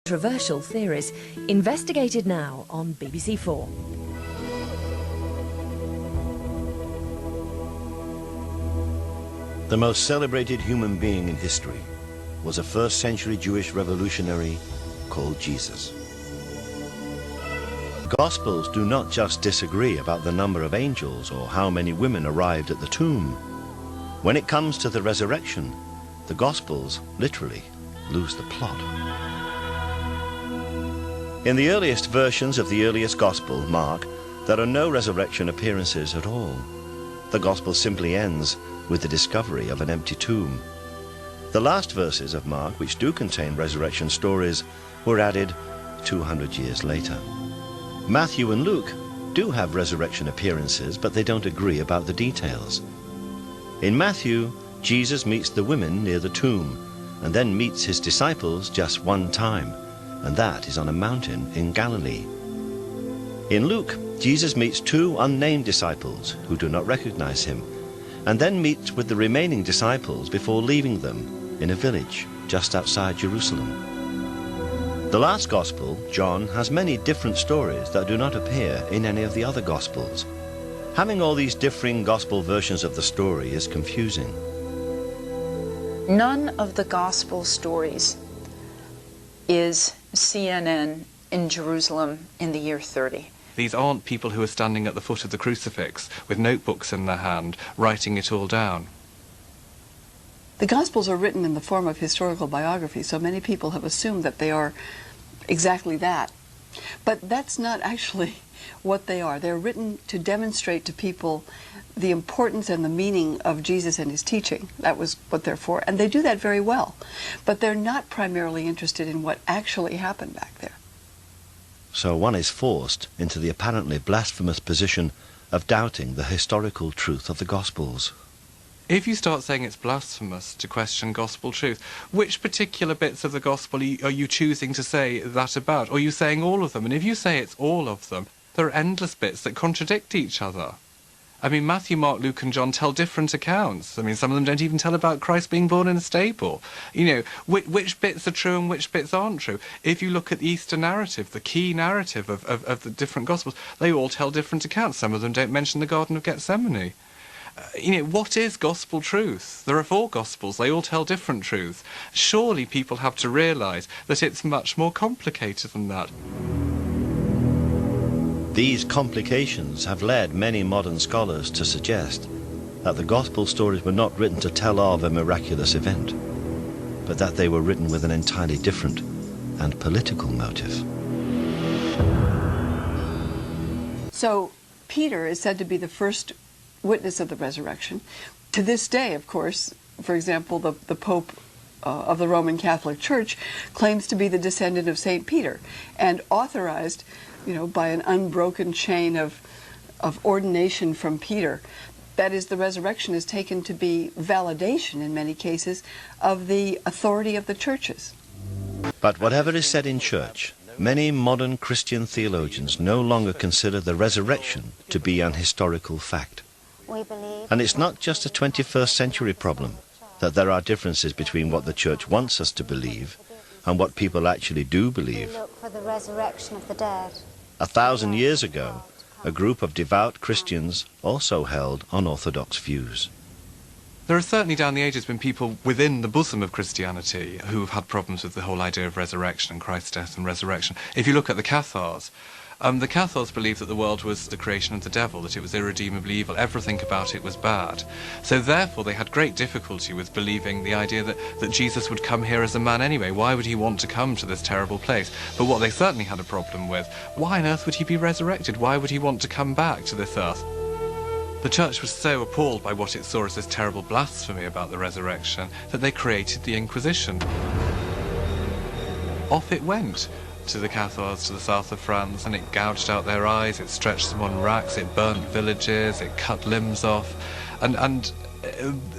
Controversial theories, investigated now on BBC 4. The most celebrated human being in history was a first-century Jewish revolutionary called Jesus. Gospels do not just disagree about the number of angels or how many women arrived at the tomb. When it comes to the resurrection, the Gospels literally lose the plot. In the earliest versions of the earliest Gospel, Mark, there are no resurrection appearances at all. The Gospel simply ends with the discovery of an empty tomb. The last verses of Mark, which do contain resurrection stories, were added 200 years later. Matthew and Luke do have resurrection appearances, but they don't agree about the details. In Matthew, Jesus meets the women near the tomb and then meets his disciples just one time, and that is on a mountain in Galilee. In Luke, Jesus meets two unnamed disciples who do not recognize him, and then meets with the remaining disciples before leaving them in a village just outside Jerusalem. The last Gospel, John, has many different stories that do not appear in any of the other Gospels. Having all these differing Gospel versions of the story is confusing. None of the Gospel stories is CNN in Jerusalem in the year 30. These aren't people who are standing at the foot of the crucifix with notebooks in their hand, writing it all down. The Gospels are written in the form of historical biography, so many people have assumed that they are exactly that. But that's not actually what they are. They're written to demonstrate to people the importance and the meaning of Jesus and his teaching. That was what they're for, and they do that very well. But they're not primarily interested in what actually happened back there. So one is forced into the apparently blasphemous position of doubting the historical truth of the Gospels. If you start saying it's blasphemous to question gospel truth, which particular bits of the gospel are you choosing to say that about? Or are you saying all of them? And if you say it's all of them, there are endless bits that contradict each other. I mean, Matthew, Mark, Luke and John tell different accounts. I mean, some of them don't even tell about Christ being born in a stable. You know, which bits are true and which bits aren't true? If you look at the Easter narrative, the key narrative of the different Gospels, they all tell different accounts. Some of them don't mention the Garden of Gethsemane. You know, what is gospel truth? There are 4 Gospels, they all tell different truths. Surely people have to realise that it's much more complicated than that. These complications have led many modern scholars to suggest that the Gospel stories were not written to tell of a miraculous event, but that they were written with an entirely different and political motive. So Peter is said to be the first witness of the resurrection. To this day, of course, for example, the Pope of the Roman Catholic Church claims to be the descendant of St. Peter, and authorized, by an unbroken chain of ordination from Peter. That is, the resurrection is taken to be validation, in many cases, of the authority of the churches. But whatever is said in church, many modern Christian theologians no longer consider the resurrection to be an historical fact. And it's not just a 21st century problem that there are differences between what the church wants us to believe and what people actually do believe. Look for the resurrection of the dead. 1,000 years ago, a group of devout Christians also held unorthodox views. There have certainly down the ages been people within the bosom of Christianity who've had problems with the whole idea of resurrection and Christ's death and resurrection. If you look at the Cathars believed that the world was the creation of the devil, that it was irredeemably evil, everything about it was bad. So therefore they had great difficulty with believing the idea that Jesus would come here as a man anyway. Why would he want to come to this terrible place? But what they certainly had a problem with, why on earth would he be resurrected? Why would he want to come back to this earth? The church was so appalled by what it saw as this terrible blasphemy about the resurrection that they created the Inquisition. Off it went to the Cathars to the south of France, and it gouged out their eyes, it stretched them on racks, it burnt villages, it cut limbs off, and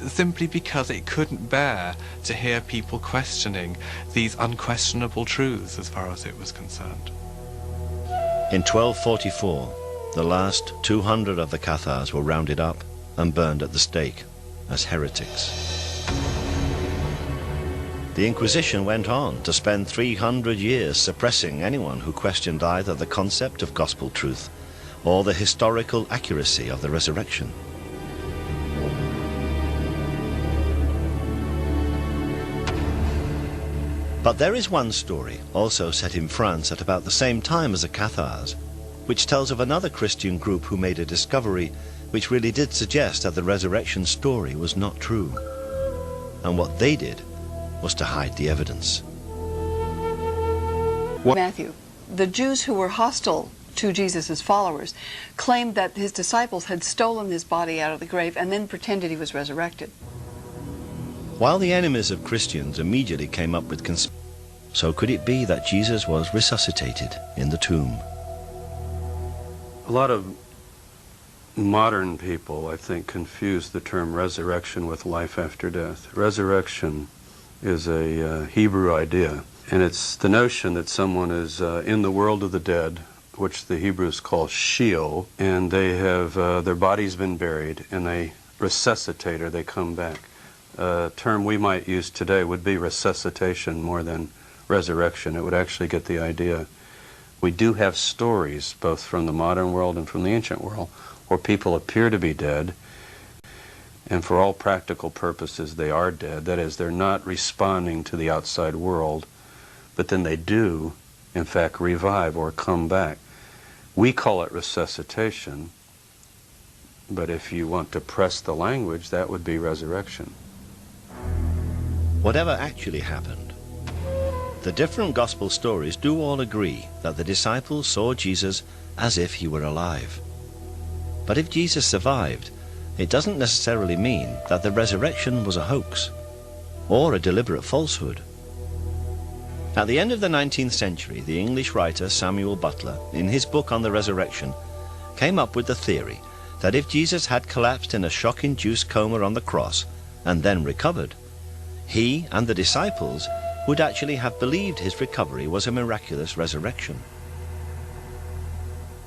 simply because it couldn't bear to hear people questioning these unquestionable truths as far as it was concerned. In 1244, the last 200 of the Cathars were rounded up and burned at the stake as heretics. The Inquisition went on to spend 300 years suppressing anyone who questioned either the concept of gospel truth or the historical accuracy of the resurrection. But there is one story, also set in France at about the same time as the Cathars, which tells of another Christian group who made a discovery which really did suggest that the resurrection story was not true. And what they did was to hide the evidence. Matthew, the Jews who were hostile to Jesus' followers claimed that his disciples had stolen his body out of the grave and then pretended he was resurrected. While the enemies of Christians immediately came up with so could it be that Jesus was resuscitated in the tomb? A lot of modern people, I think, confuse the term resurrection with life after death. Resurrection is a Hebrew idea, and it's the notion that someone is in the world of the dead, which the Hebrews call Sheol, and they have their body's been buried, and they resuscitate, or they come back. A term we might use today would be resuscitation more than resurrection. It would actually get the idea. We do have stories, both from the modern world and from the ancient world, where people appear to be dead, and for all practical purposes they are dead. That is, they're not responding to the outside world, but then they do, in fact, revive or come back. We call it resuscitation, but if you want to press the language, that would be resurrection. Whatever actually happened, the different gospel stories do all agree that the disciples saw Jesus as if he were alive. But if Jesus survived, it doesn't necessarily mean that the resurrection was a hoax or a deliberate falsehood. At the end of the 19th century, the English writer Samuel Butler, in his book on the resurrection, came up with the theory that if Jesus had collapsed in a shock-induced coma on the cross and then recovered, he and the disciples would actually have believed his recovery was a miraculous resurrection.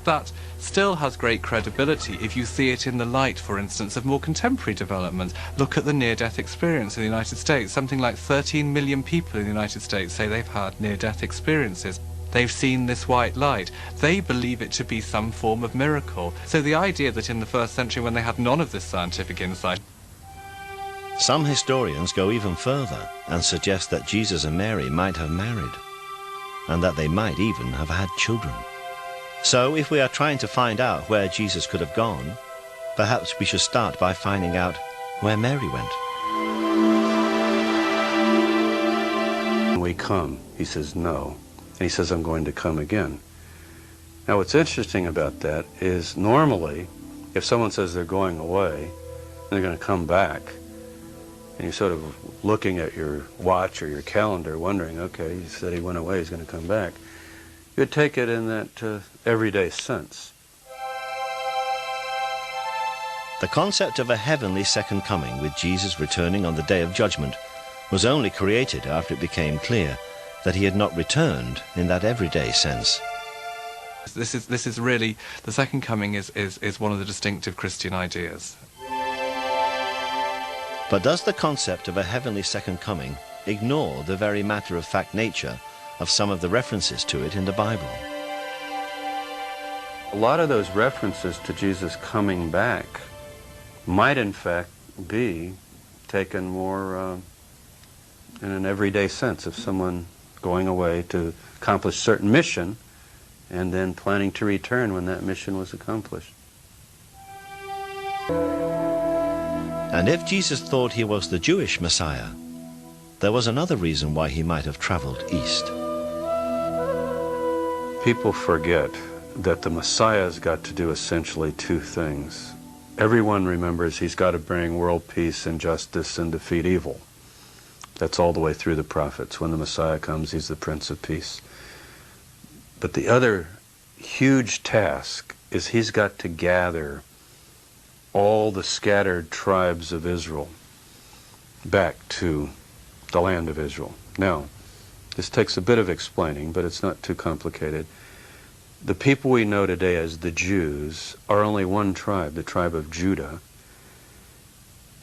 That still has great credibility if you see it in the light, for instance, of more contemporary developments. Look at the near-death experience in the United States. Something like 13 million people in the United States say they've had near-death experiences. They've seen this white light. They believe it to be some form of miracle. So the idea that in the first century, when they had none of this scientific insight... Some historians go even further and suggest that Jesus and Mary might have married, and that they might even have had children. So if we are trying to find out where Jesus could have gone, perhaps we should start by finding out where Mary went. When we come, he says no, and he says, I'm going to come again. Now what's interesting about that is normally, if someone says they're going away, and they're going to come back, and you're sort of looking at your watch or your calendar wondering, okay, he said he went away, he's going to come back, you'd take it in that everyday sense. The concept of a heavenly second coming with Jesus returning on the day of judgment was only created after it became clear that he had not returned in that everyday sense. This is really, the second coming is one of the distinctive Christian ideas. But does the concept of a heavenly second coming ignore the very matter-of-fact nature of some of the references to it in the Bible? A lot of those references to Jesus coming back might in fact be taken more in an everyday sense of someone going away to accomplish a certain mission and then planning to return when that mission was accomplished. And if Jesus thought he was the Jewish Messiah, there was another reason why he might have traveled east. People forget that the Messiah's got to do essentially two things. Everyone remembers he's got to bring world peace and justice and defeat evil. That's all the way through the prophets. When the Messiah comes, he's the Prince of Peace. But the other huge task is he's got to gather all the scattered tribes of Israel back to the land of Israel. Now, this takes a bit of explaining, but it's not too complicated. The people we know today as the Jews are only one tribe, the tribe of Judah.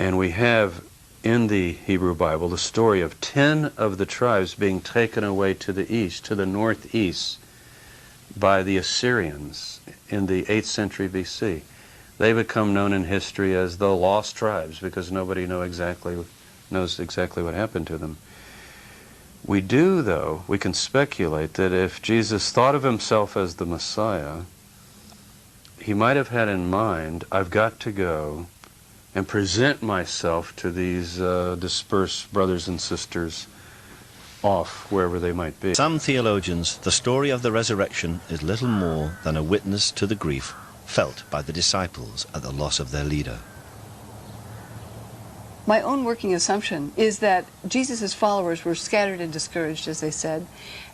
And we have in the Hebrew Bible the story of 10 of the tribes being taken away to the east, to the northeast, by the Assyrians in the 8th century BC. They become known in history as the lost tribes because nobody knows exactly what happened to them. We do, though, we can speculate that if Jesus thought of himself as the Messiah, he might have had in mind, I've got to go and present myself to these dispersed brothers and sisters off wherever they might be. Some theologians, the story of the resurrection is little more than a witness to the grief felt by the disciples at the loss of their leader. My own working assumption is that Jesus' followers were scattered and discouraged, as they said,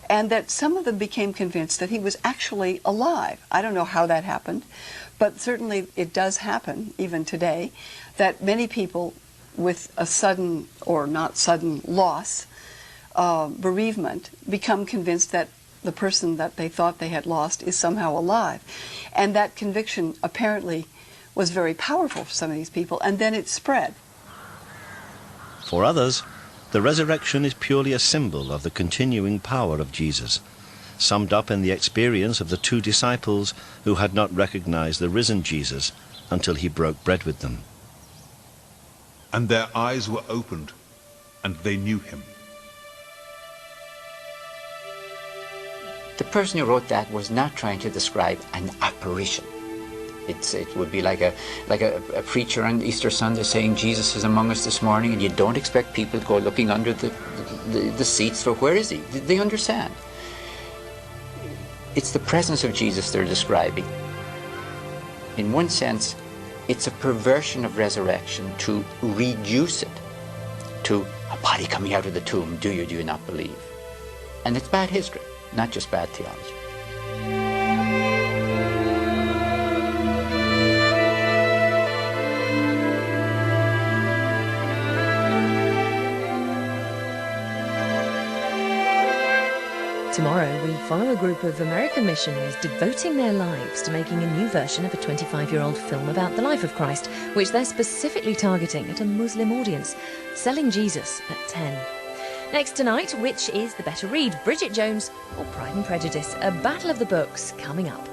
and that some of them became convinced that he was actually alive. I don't know how that happened, but certainly it does happen, even today, that many people with a sudden or not sudden loss, bereavement, become convinced that the person that they thought they had lost is somehow alive. And that conviction apparently was very powerful for some of these people, and then it spread. For others, the resurrection is purely a symbol of the continuing power of Jesus, summed up in the experience of the 2 disciples who had not recognized the risen Jesus until he broke bread with them. And their eyes were opened, and they knew him. The person who wrote that was not trying to describe an apparition. It would be like a preacher on Easter Sunday saying Jesus is among us this morning, and you don't expect people to go looking under the seats for where is he? They understand. It's the presence of Jesus they're describing. In one sense, it's a perversion of resurrection to reduce it to a body coming out of the tomb. Do you not believe? And it's bad history, not just bad theology. Tomorrow, we follow a group of American missionaries devoting their lives to making a new version of a 25-year-old film about the life of Christ, which they're specifically targeting at a Muslim audience, selling Jesus at 10. Next tonight, which is the better read, Bridget Jones or Pride and Prejudice? A battle of the books coming up.